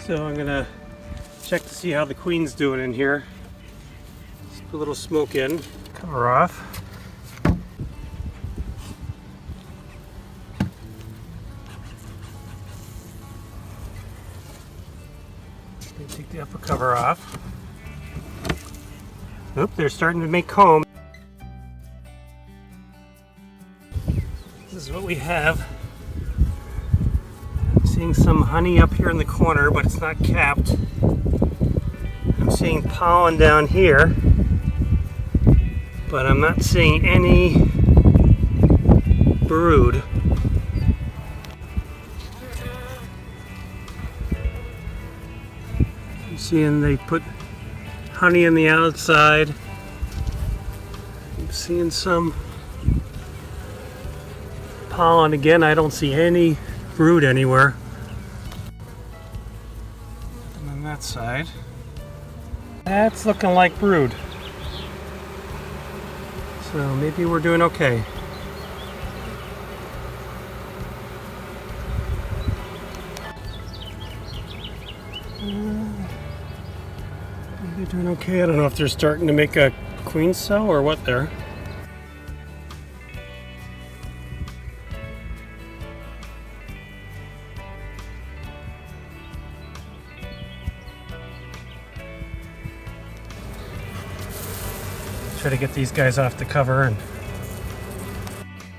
So I'm gonna check to see how the queen's doing in here. Let's put a little smoke in. Cover off. Take the upper cover off. Oop, they're starting to make comb. This is what we have. I'm seeing some honey up here in the corner, but it's not capped. I'm seeing pollen down here, but I'm not seeing any brood. I'm seeing they put honey on the outside. I'm seeing some pollen again. I don't see any brood anywhere. And on that side, that's looking like brood. So maybe we're doing okay. Maybe doing okay. I don't know if they're starting to make a queen cell or what there. Try to get these guys off the cover.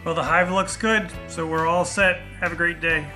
Well, the hive looks good, so we're all set. Have a great day.